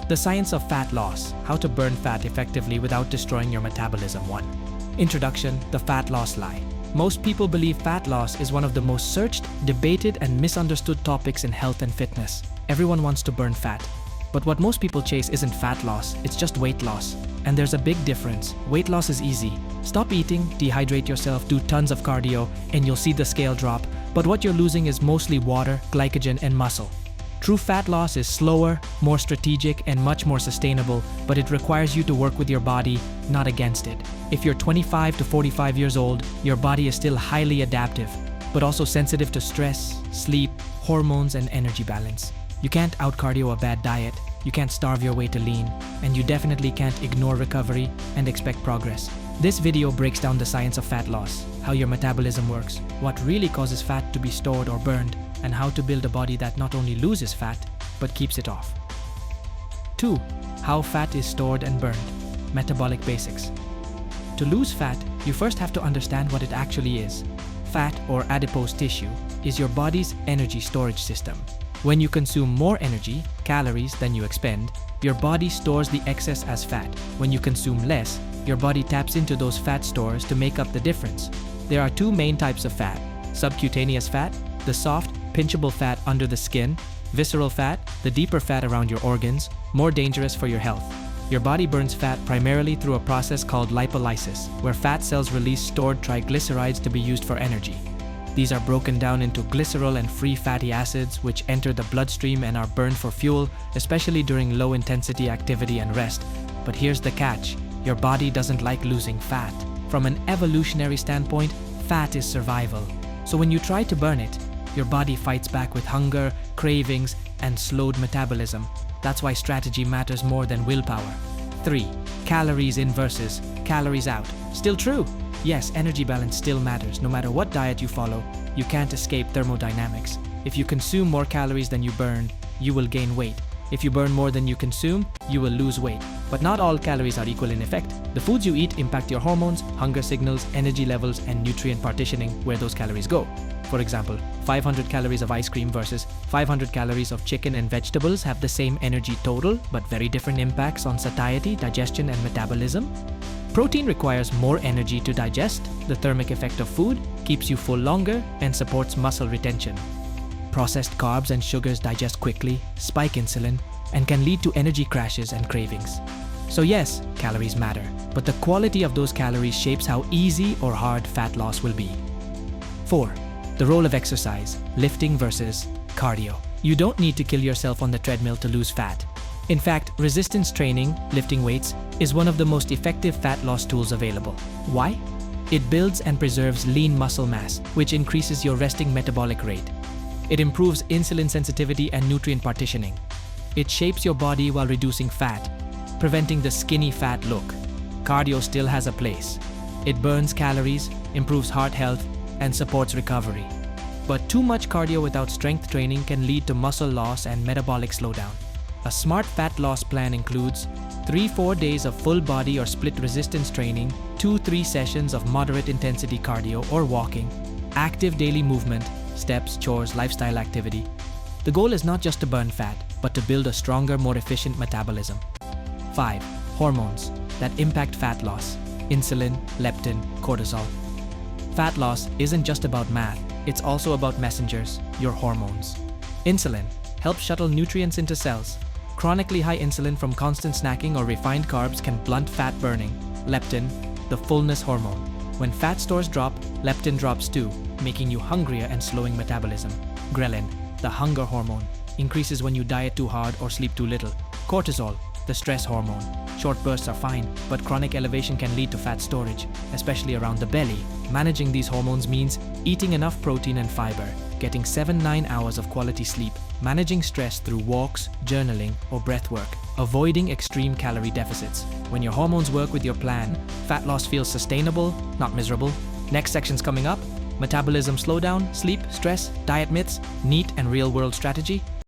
The science of fat loss, how to burn fat effectively without destroying your metabolism. 1. Introduction, the fat loss lie. Most people believe fat loss is one of the most searched, debated, and misunderstood topics in health and fitness. Everyone wants to burn fat. But what most people chase isn't fat loss, it's just weight loss. And there's a big difference. Weight loss is easy. Stop eating, dehydrate yourself, do tons of cardio, and you'll see the scale drop. But what you're losing is mostly water, glycogen, and muscle. True fat loss is slower, more strategic, and much more sustainable, but it requires you to work with your body, not against it. If you're 25 to 45 years old, your body is still highly adaptive, but also sensitive to stress, sleep, hormones, and energy balance. You can't out-cardio a bad diet, you can't starve your way to lean, and you definitely can't ignore recovery and expect progress. This video breaks down the science of fat loss, how your metabolism works, what really causes fat to be stored or burned, and how to build a body that not only loses fat, but keeps it off. 2. How fat is stored and burned. Metabolic basics. To lose fat, you first have to understand what it actually is. Fat, or adipose tissue, is your body's energy storage system. When you consume more energy, calories, than you expend, your body stores the excess as fat. When you consume less, your body taps into those fat stores to make up the difference. There are 2 main types of fat: subcutaneous fat, the soft, pinchable fat under the skin; visceral fat, the deeper fat around your organs, more dangerous for your health. Your body burns fat primarily through a process called lipolysis, where fat cells release stored triglycerides to be used for energy. These are broken down into glycerol and free fatty acids, which enter the bloodstream and are burned for fuel, especially during low-intensity activity and rest. But here's the catch: your body doesn't like losing fat. From an evolutionary standpoint, fat is survival. So when you try to burn it, your body fights back with hunger, cravings, and slowed metabolism. That's why strategy matters more than willpower. 3. Calories in versus calories out. Still true? Yes, energy balance still matters. No matter what diet you follow, you can't escape thermodynamics. If you consume more calories than you burn, you will gain weight. If you burn more than you consume, you will lose weight. But not all calories are equal in effect. The foods you eat impact your hormones, hunger signals, energy levels, and nutrient partitioning where those calories go. For example, 500 calories of ice cream versus 500 calories of chicken and vegetables have the same energy total, but very different impacts on satiety, digestion, and metabolism. Protein requires more energy to digest. The thermic effect of food keeps you full longer and supports muscle retention. Processed carbs and sugars digest quickly, spike insulin, and can lead to energy crashes and cravings. So yes, calories matter, but the quality of those calories shapes how easy or hard fat loss will be. 4. The role of exercise, lifting versus cardio. You don't need to kill yourself on the treadmill to lose fat. In fact, resistance training, lifting weights, is one of the most effective fat loss tools available. Why? It builds and preserves lean muscle mass, which increases your resting metabolic rate. It improves insulin sensitivity and nutrient partitioning. It shapes your body while reducing fat, preventing the skinny fat look. Cardio still has a place. It burns calories, improves heart health, and supports recovery. But too much cardio without strength training can lead to muscle loss and metabolic slowdown. A smart fat loss plan includes 3-4 days of full body or split resistance training, 2-3 sessions of moderate intensity cardio or walking, active daily movement, steps, chores, lifestyle activity. The goal is not just to burn fat, but to build a stronger, more efficient metabolism. 5. Hormones that impact fat loss: insulin, leptin, cortisol. Fat loss isn't just about math, it's also about messengers, your hormones. Insulin helps shuttle nutrients into cells. Chronically high insulin from constant snacking or refined carbs can blunt fat burning. Leptin, the fullness hormone. When fat stores drop, leptin drops too, making you hungrier and slowing metabolism. Ghrelin, the hunger hormone, increases when you diet too hard or sleep too little. Cortisol, the stress hormone. Short bursts are fine, but chronic elevation can lead to fat storage, especially around the belly. Managing these hormones means eating enough protein and fiber, getting 7-9 hours of quality sleep, managing stress through walks, journaling, or breath work, avoiding extreme calorie deficits. When your hormones work with your plan, fat loss feels sustainable, not miserable. Next section's coming up: metabolism slowdown, sleep, stress, diet myths, neat and real-world strategy.